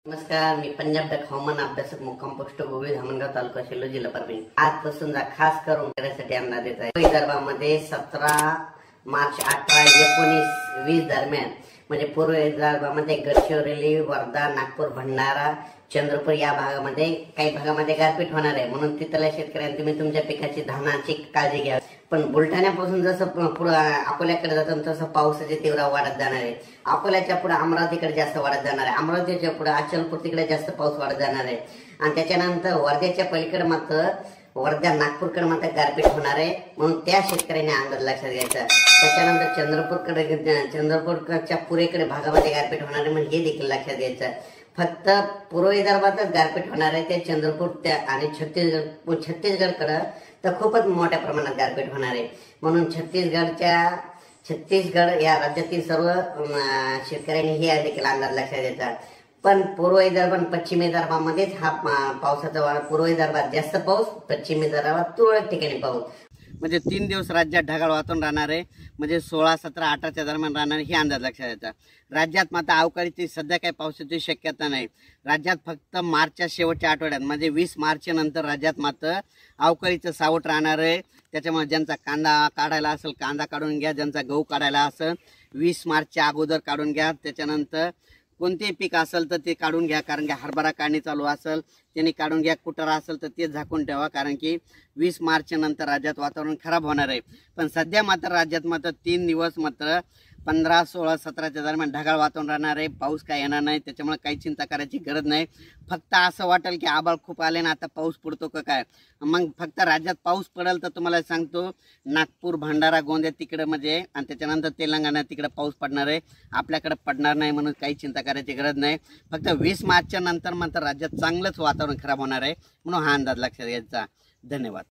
नमस्कार, मी पंजाब डक हवामान अभ्यासक मुक्काम पोस्ट गोवी धामणगाव तालुका शिल्लो जिल्हा परभणी. आजपासून खास करून शेतकऱ्यांसाठी अंदाज देत आहे. विदर्भामध्ये 17 मार्च 18, 19, 20 दरम्यान म्हणजे पूर्व विदर्भामध्ये गडचिरोली, वर्धा, नागपूर, भंडारा, चंद्रपूर या भागामध्ये काही भागामध्ये गारपीट होणार आहे. म्हणून तिथल्या शेतकऱ्यांनी तुम्ही तुमच्या पिकाची धानाची काळजी घ्या. पण बुलढाण्यापासून जसं पुढे अकोल्याकडे जातं तसं पावसाची तीव्र वाढत जाणार आहे. अकोल्याच्या पुढे अमरावतीकडे जास्त वाढत जाणार आहे. अमरावतीच्या पुढे अचलपूर तिकडे जास्त पाऊस वाढत जाणार आहे. आणि त्याच्यानंतर वर्ध्याच्या पलीकडे मात्र वर्धा नागपूरकडे मात्र गारपीट होणार आहे. म्हणून त्या शेतकऱ्यांनी अंदाज लक्षात घ्यायचा. त्याच्यानंतर चंद्रपूरच्या पुरेकडे भागामध्ये गारपीट होणार आहे. म्हणजे हे देखील लक्षात घ्यायचं. फक्त पूर्व विदर्भातच गारपीट होणार आहे. ते चंद्रपूर त्या आणि छत्तीसगडकडे तर खूपच मोठ्या प्रमाणात गारपीट होणार आहे. म्हणून छत्तीसगड या राज्यातील सर्व शेतकऱ्यांनी हे देखील अंदाज लक्षात घ्यायचा. पण पूर्व विदर्भ आणि पश्चिम विदर्भामध्येच हा पावसाचा पूर्व विदर्भात जास्त पाऊस, पश्चिम विदर्भात तुरळक ठिकाणी पाऊस. म्हणजे 3 दिवस राज्यात ढगाळ वातावरण राहणार आहे. म्हणजे 16, 17, 18च्या दरम्यान राहणार हे अंदाज लक्षात घ्यायचा. राज्यात मात्र अवकाळीची सध्या काही पावसाची शक्यता नाही. राज्यात फक्त मार्चच्या शेवटच्या आठवड्यात म्हणजे 20 मार्च नंतर राज्यात मात्र अवकाळीचं सावट राहणार आहे. त्याच्यामुळे ज्यांचा कांदा काढायला असेल कांदा काढून घ्या, ज्यांचा गहू काढायला असेल 20 मार्चच्या अगोदर काढून घ्या. त्याच्यानंतर कोणतेही पीक असेल तर ते काढून घ्या, कारण की हरभरा काढणी चालू असेल त्यांनी काढून घ्या. कुटारा असेल तर ते झाकून ठेवा, कारण की 20 मार्च नंतर राज्यात वातावरण खराब होणार आहे. पण सध्या मात्र राज्यात मात्र 3 दिवस मात्र 15, 16, 17च्या दरम्यान ढगाळ वातावरण राहणार आहे. पाऊस काय येणार नाही, त्याच्यामुळे काही चिंता करायची गरज नाही. फक्त असं वाटेल की आभाळ खूप आले ना आता पाऊस पडतो का काय, मग फक्त राज्यात पाऊस पडेल तर तुम्हाला सांगतो नागपूर, भंडारा, गोंदिया तिकडे म्हणजे आणि त्याच्यानंतर तेलंगणा तिकडे पाऊस पडणार आहे. आपल्याकडे पडणार नाही, म्हणून काही चिंता करायची गरज नाही. फक्त 20 मार्चच्या नंतर मात्र राज्यात चांगलंच वातावरण खराब होणार आहे. म्हणून हा अंदाज लक्षात घ्यायचा. धन्यवाद.